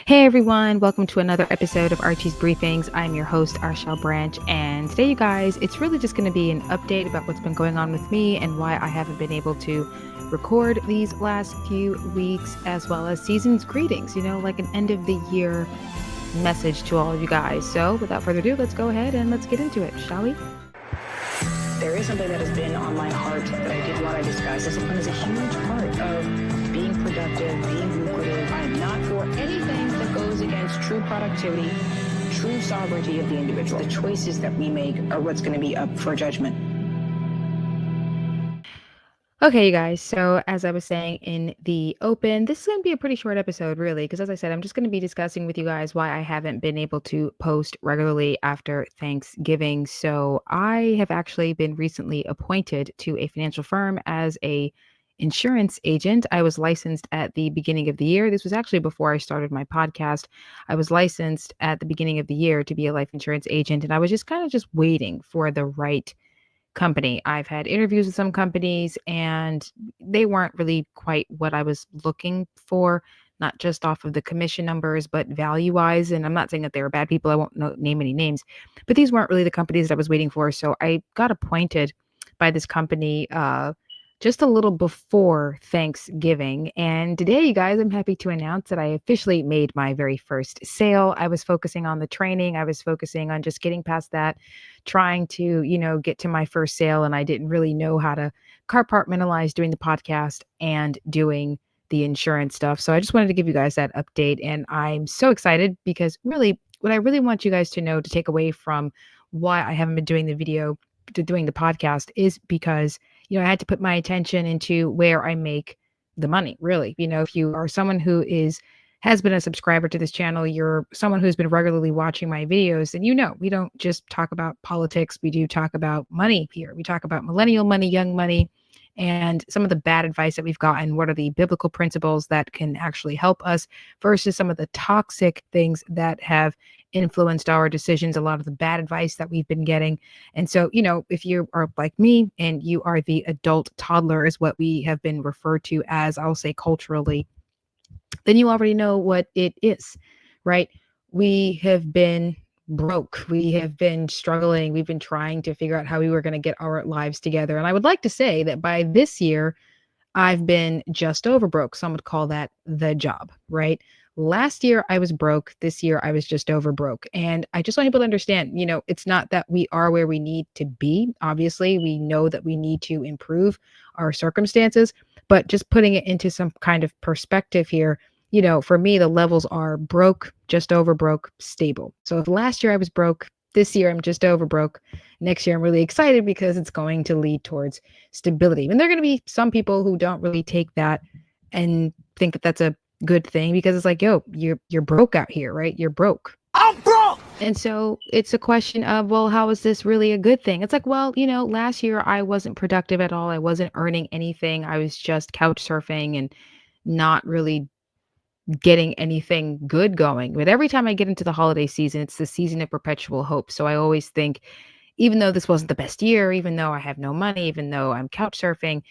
Hey everyone, welcome to another episode of Archie's Briefings. I'm your host, Arshel Branch, and today, you guys, it's really just going to be an update about what's been going on with me and why I haven't been able to record these last few weeks, as well as season's greetings, like an end of the year message to all of you guys. So, without further ado, let's go ahead and let's get into it, shall we? There is something that has been on my heart that I did want to discuss. Discipline is a huge part of being productive, being lucrative. I'm not for anything that goes against true productivity, true sovereignty of the individual. The choices that we make are what's going to be up for judgment. Okay, you guys. So, as I was saying in the open, this is going to be a pretty short episode, really, because as I said, I'm just going to be discussing with you guys why I haven't been able to post regularly after Thanksgiving. So, I have actually been recently appointed to a financial firm as a insurance agent. I was licensed at the beginning of the year. This was actually before I started my podcast. I was licensed at the beginning of the year to be a life insurance agent, and I was just kind of just waiting for the right company. I've had interviews with some companies and they weren't really quite what I was looking for, not just off of the commission numbers, but value wise. And I'm not saying that they were bad people. I won't name any names, but these weren't really the companies that I was waiting for. So I got appointed by this company just a little before Thanksgiving. And today, you guys, I'm happy to announce that I officially made my very first sale. I was focusing on the training, I was focusing on just getting past that, trying to, get to my first sale. And I didn't really know how to compartmentalize doing the podcast and doing the insurance stuff. So I just wanted to give you guys that update. And I'm so excited because really, what I really want you guys to know to take away from why I haven't been doing the video to doing the podcast is because I had to put my attention into where I make the money, really. If you are someone who has been a subscriber to this channel, you're someone who's been regularly watching my videos, and we don't just talk about politics, we do talk about money here. We talk about millennial money, young money, and some of the bad advice that we've gotten. What are the biblical principles that can actually help us versus some of the toxic things that have influenced our decisions, a lot of the bad advice that we've been getting. And so, if you are like me and you are the adult toddler, is what we have been referred to as, I'll say culturally, then you already know what it is, right? We have been broke. We have been struggling. We've been trying to figure out how we were going to get our lives together. And I would like to say that by this year, I've been just over broke. Some would call that the job, right? Last year I was broke. This year I was just over broke. And I just want people to understand, it's not that we are where we need to be. Obviously, we know that we need to improve our circumstances, but just putting it into some kind of perspective here, for me, the levels are broke, just over broke, stable. So if last year I was broke, this year I'm just over broke. Next year I'm really excited because it's going to lead towards stability. And there are going to be some people who don't really take that and think that that's a good thing because it's like, yo, you're broke out here, right? You're broke. I'm broke. And so it's a question of, well, how is this really a good thing? It's like, well, last year I wasn't productive at all. I wasn't earning anything. I was just couch surfing and not really getting anything good going. But every time I get into the holiday season, it's the season of perpetual hope. So I always think, even though this wasn't the best year, even though I have no money, even though I'm couch surfing,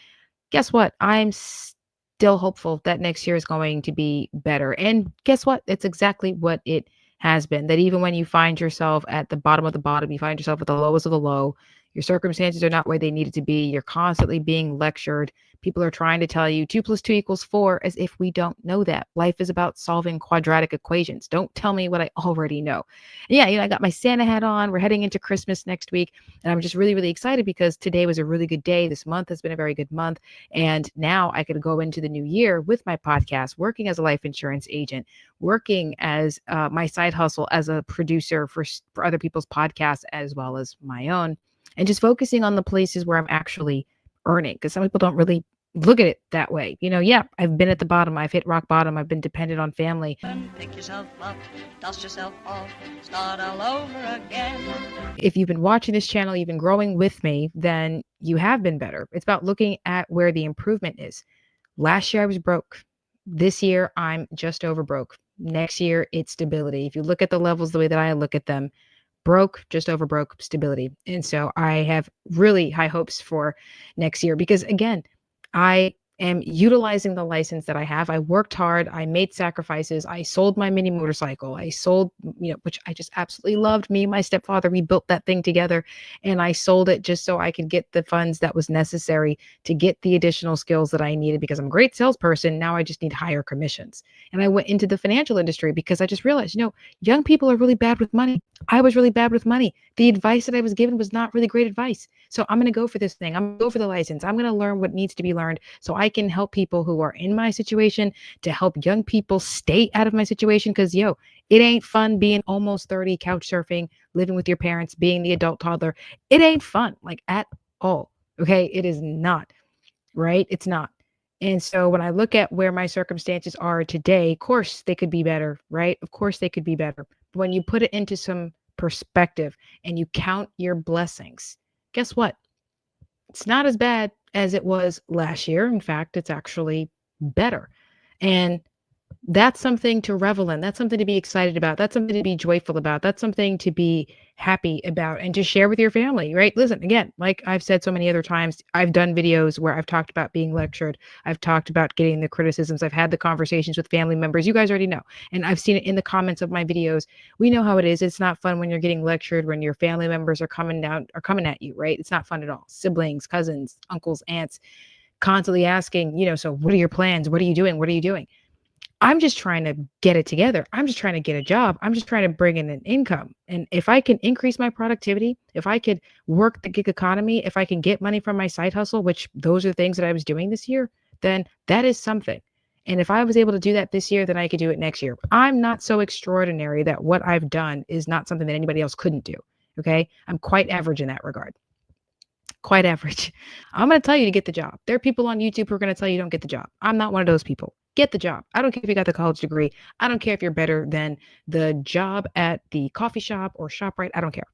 guess what? I'm still hopeful that next year is going to be better. And guess what? It's exactly what it has been. That even when you find yourself at the bottom of the bottom, you find yourself at the lowest of the low, your circumstances are not where they needed to be. You're constantly being lectured. People are trying to tell you 2 + 2 = 4 as if we don't know that. Life is about solving quadratic equations. Don't tell me what I already know. And yeah, I got my Santa hat on. We're heading into Christmas next week. And I'm just really, really excited because today was a really good day. This month has been a very good month. And now I could go into the new year with my podcast, working as a life insurance agent, working as my side hustle as a producer for other people's podcasts as well as my own, and just focusing on the places where I'm actually earning, because some people don't really look at it that way. Yeah, I've been at the bottom. I've hit rock bottom. I've been dependent on family. Pick yourself up, dust yourself off, start all over again. If you've been watching this channel, you've been growing with me, then you have been better. It's about looking at where the improvement is. Last year I was broke. This year I'm just over broke. Next year it's stability. If you look at the levels the way that I look at them, broke, just over broke, stability. And so I have really high hopes for next year because, again, I am utilizing the license that I have. I worked hard. I made sacrifices. I sold my mini motorcycle. I sold, which I just absolutely loved. Me and my stepfather, we built that thing together, and I sold it just so I could get the funds that was necessary to get the additional skills that I needed, because I'm a great salesperson. Now I just need higher commissions. And I went into the financial industry because I just realized, young people are really bad with money. I was really bad with money. The advice that I was given was not really great advice. So I'm going to go for this thing. I'm going to go for the license. I'm going to learn what needs to be learned so I can help people who are in my situation, to help young people stay out of my situation. Because, it ain't fun being almost 30, couch surfing, living with your parents, being the adult toddler. It ain't fun, like, at all. Okay. It is not, right? It's not. And so when I look at where my circumstances are today, of course they could be better, right? Of course they could be better. But when you put it into some perspective and you count your blessings, guess what? It's not as bad as it was last year. In fact, it's actually better. And that's something to revel in. That's something to be excited about. That's something to be joyful about. That's something to be happy about and to share with your family, right? Listen, again, like I've said so many other times, I've done videos where I've talked about being lectured. I've talked about getting the criticisms. I've had the conversations with family members. You guys already know. And I've seen it in the comments of my videos. We know how it is. It's not fun when you're getting lectured, when your family members are coming at you, right? It's not fun at all. Siblings, cousins, uncles, aunts, constantly asking, so what are your plans? What are you doing? What are you doing? I'm just trying to get it together. I'm just trying to get a job. I'm just trying to bring in an income. And if I can increase my productivity, if I could work the gig economy, if I can get money from my side hustle, which those are things that I was doing this year, then that is something. And if I was able to do that this year, then I could do it next year. I'm not so extraordinary that what I've done is not something that anybody else couldn't do. Okay. I'm quite average in that regard. Quite average. I'm going to tell you to get the job. There are people on YouTube who are going to tell you don't get the job. I'm not one of those people. Get the job. I don't care if you got the college degree. I don't care if you're better than the job at the coffee shop or ShopRite. I don't care.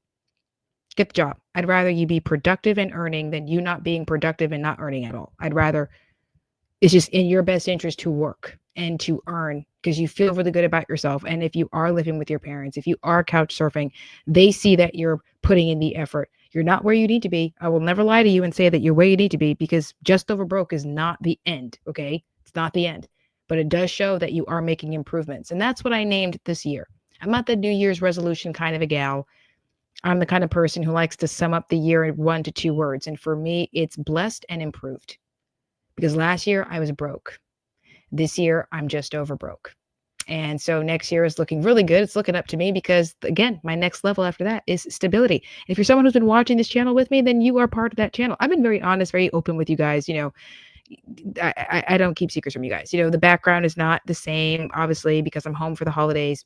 Get the job. I'd rather you be productive and earning than you not being productive and not earning at all. It's just in your best interest to work and to earn, because you feel really good about yourself. And if you are living with your parents, if you are couch surfing, they see that you're putting in the effort. You're not where you need to be. I will never lie to you and say that you're where you need to be, because just over broke is not the end. Okay. It's not the end, but it does show that you are making improvements. And that's what I named this year. I'm not the New Year's resolution kind of a gal. I'm the kind of person who likes to sum up the year in 1 to 2 words. And for me, it's blessed and improved, because last year I was broke. This year I'm just over broke. And so next year is looking really good. It's looking up to me, because again, my next level after that is stability. If you're someone who's been watching this channel with me, then you are part of that channel. I've been very honest, very open with you guys. I don't keep secrets from you guys. The background is not the same, obviously, because I'm home for the holidays,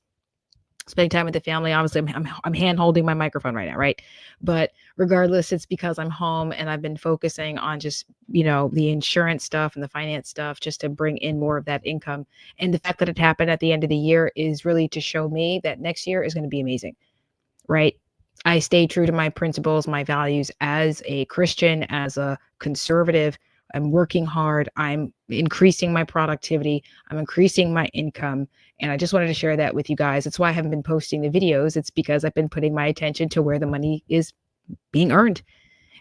spending time with the family. Obviously, I'm hand holding my microphone right now, right? But regardless, it's because I'm home and I've been focusing on just, the insurance stuff and the finance stuff, just to bring in more of that income. And the fact that it happened at the end of the year is really to show me that next year is going to be amazing, right? I stay true to my principles, my values as a Christian, as a conservative. I'm working hard. I'm increasing my productivity. I'm increasing my income. And I just wanted to share that with you guys. That's why I haven't been posting the videos. It's because I've been putting my attention to where the money is being earned.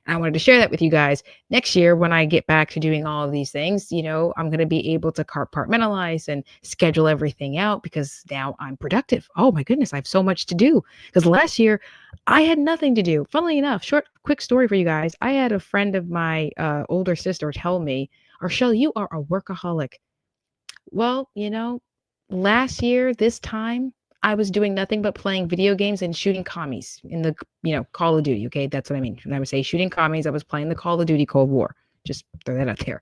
And I wanted to share that with you guys. Next year, when I get back to doing all of these things, I'm going to be able to compartmentalize and schedule everything out, because now I'm productive. Oh my goodness, I have so much to do. Because last year I had nothing to do. Funnily enough, quick story for you guys. I had a friend of my older sister tell me, Arshelle, you are a workaholic. Well, last year, this time, I was doing nothing but playing video games and shooting commies in the, Call of Duty. Okay. That's what I mean. When I would say shooting commies, I was playing the Call of Duty Cold War. Just throw that out there.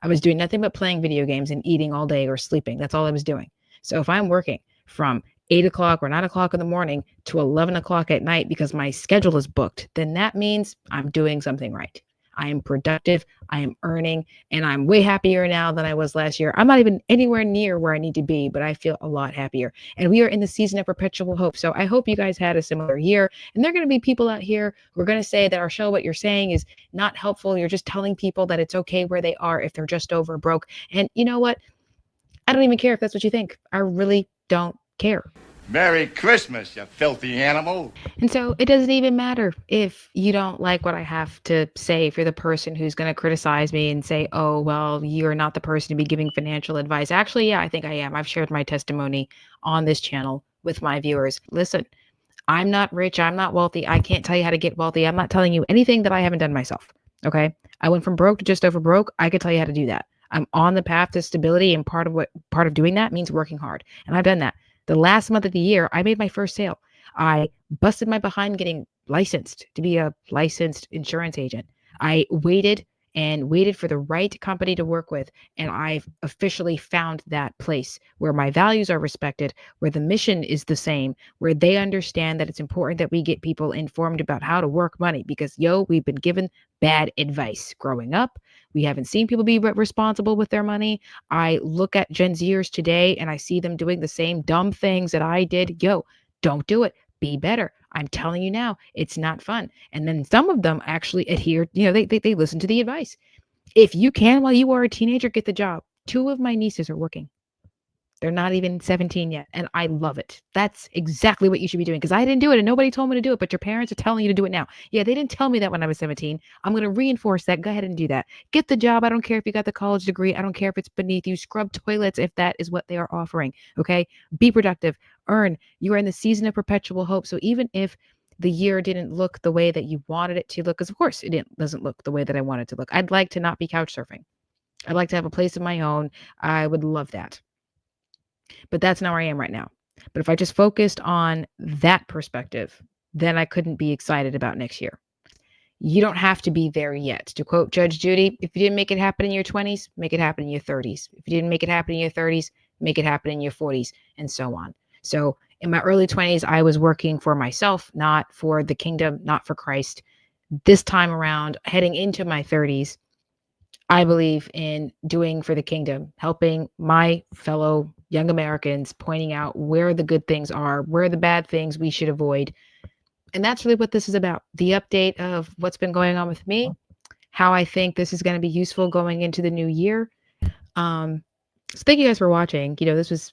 I was doing nothing but playing video games and eating all day or sleeping. That's all I was doing. So if I'm working from 8 o'clock or 9 o'clock in the morning to 11 o'clock at night because my schedule is booked, then that means I'm doing something right. I am productive, I am earning, and I'm way happier now than I was last year. I'm not even anywhere near where I need to be, but I feel a lot happier. And we are in the season of perpetual hope. So I hope you guys had a similar year. And there are going to be people out here who are going to say that, Arshelle, what you're saying is not helpful. You're just telling people that it's okay where they are if they're just over broke. And you know what? I don't even care if that's what you think. I really don't care. Merry Christmas, you filthy animal. And so it doesn't even matter if you don't like what I have to say. If you're the person who's going to criticize me and say, oh, well, you're not the person to be giving financial advice. Actually, yeah, I think I am. I've shared my testimony on this channel with my viewers. Listen, I'm not rich. I'm not wealthy. I can't tell you how to get wealthy. I'm not telling you anything that I haven't done myself. Okay. I went from broke to just over broke. I could tell you how to do that. I'm on the path to stability. And part of doing that means working hard. And I've done that. The last month of the year, I made my first sale. I busted my behind getting licensed to be a licensed insurance agent. I waited and waited for the right company to work with. And I've officially found that place where my values are respected, where the mission is the same, where they understand that it's important that we get people informed about how to work money because, we've been given bad advice growing up. We haven't seen people be responsible with their money. I look at Gen Zers today and I see them doing the same dumb things that I did. Don't do it. Be better. I'm telling you now, it's not fun. And then some of them actually adhere, they listen to the advice. If you can, while you are a teenager, get the job. 2 of my nieces are working. They're not even 17 yet. And I love it. That's exactly what you should be doing because I didn't do it and nobody told me to do it, but your parents are telling you to do it now. Yeah, they didn't tell me that when I was 17. I'm going to reinforce that. Go ahead and do that. Get the job. I don't care if you got the college degree. I don't care if it's beneath you. Scrub toilets if that is what they are offering. Okay. Be productive. Earn. You are in the season of perpetual hope. So even if the year didn't look the way that you wanted it to look, because of course doesn't look the way that I want it to look. I'd like to not be couch surfing. I'd like to have a place of my own. I would love that. But that's not where I am right now. But if I just focused on that perspective, then I couldn't be excited about next year. You don't have to be there yet. To quote Judge Judy, if you didn't make it happen in your 20s, make it happen in your 30s. If you didn't make it happen in your 30s, make it happen in your 40s, and so on. So in my early 20s, I was working for myself, not for the kingdom, not for Christ. This time around, heading into my 30s, I believe in doing for the kingdom, helping my fellow young Americans, pointing out where the good things are, where the bad things we should avoid. And that's really what this is about. The update of what's been going on with me, how I think this is going to be useful going into the new year. So thank you guys for watching. This was,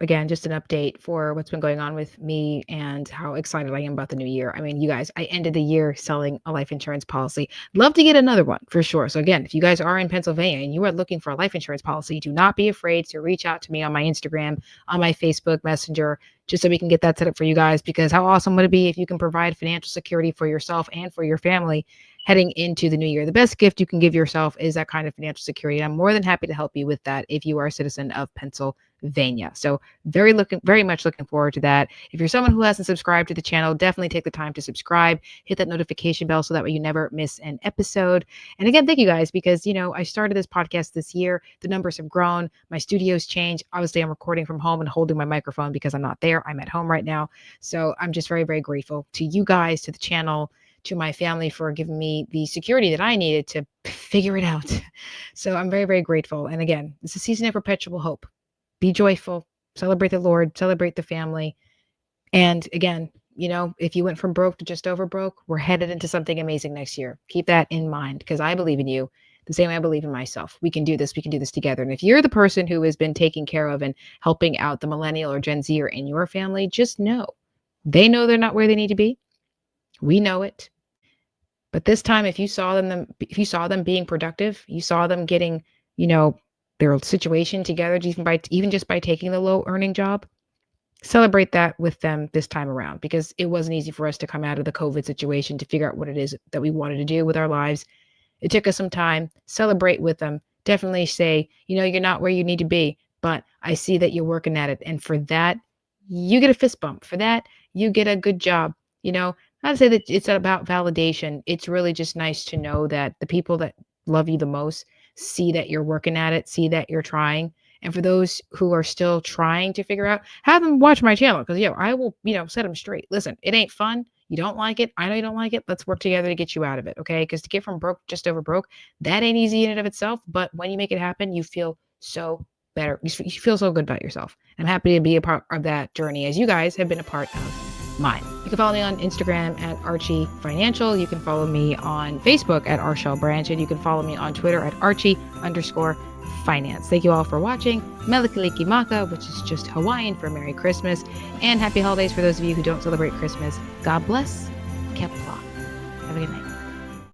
again, just an update for what's been going on with me and how excited I am about the new year. I mean, you guys, I ended the year selling a life insurance policy. Love to get another one for sure. So again, if you guys are in Pennsylvania and you are looking for a life insurance policy, do not be afraid to reach out to me on my Instagram, on my Facebook Messenger, just so we can get that set up for you guys, because how awesome would it be if you can provide financial security for yourself and for your family heading into the new year? The best gift you can give yourself is that kind of financial security. I'm more than happy to help you with that if you are a citizen of Pennsylvania. So very much looking forward to that. If you're someone who hasn't subscribed to the channel, definitely take the time to subscribe, hit that notification bell so that way you never miss an episode. And again, thank you guys, because I started this podcast this year. The numbers have grown. My studio's changed. Obviously, I'm recording from home and holding my microphone because I'm not there. I'm at home right now. So I'm just very, very grateful to you guys, to the channel, to my family for giving me the security that I needed to figure it out. So I'm very, very grateful. And again, it's a season of perpetual hope. Be joyful, celebrate the Lord, celebrate the family. And again, if you went from broke to just over broke, we're headed into something amazing next year. Keep that in mind, because I believe in you the same way I believe in myself. We can do this. We can do this together. And if you're the person who has been taking care of and helping out the millennial or Gen Zer in your family, just know they know they're not where they need to be. We know it. But this time, if you saw them being productive, you saw them getting, their situation together, even just by taking the low earning job, celebrate that with them this time around, because it wasn't easy for us to come out of the COVID situation to figure out what it is that we wanted to do with our lives. It took us some time. Celebrate with them. Definitely say, you're not where you need to be, but I see that you're working at it. And for that, you get a fist bump. For that, you get a good job. Not to say that it's about validation. It's really just nice to know that the people that love you the most see that you're working at it, see that you're trying. And for those who are still trying to figure out, have them watch my channel, because I will, set them straight. Listen, it ain't fun. You don't like it. I know you don't like it. Let's work together to get you out of it. Okay. Because to get from broke just over broke, that ain't easy in and of itself. But when you make it happen, you feel so better. You feel so good about yourself. I'm happy to be a part of that journey, as you guys have been a part of mine. You can follow me on Instagram at Archie Financial. You can follow me on Facebook at Arshel Branch, and you can follow me on Twitter at Archie_finance. Thank you all for watching. Melikaliki Maka, which is just Hawaiian for Merry Christmas, and Happy Holidays for those of you who don't celebrate Christmas. God bless. Kepla. Have a good night.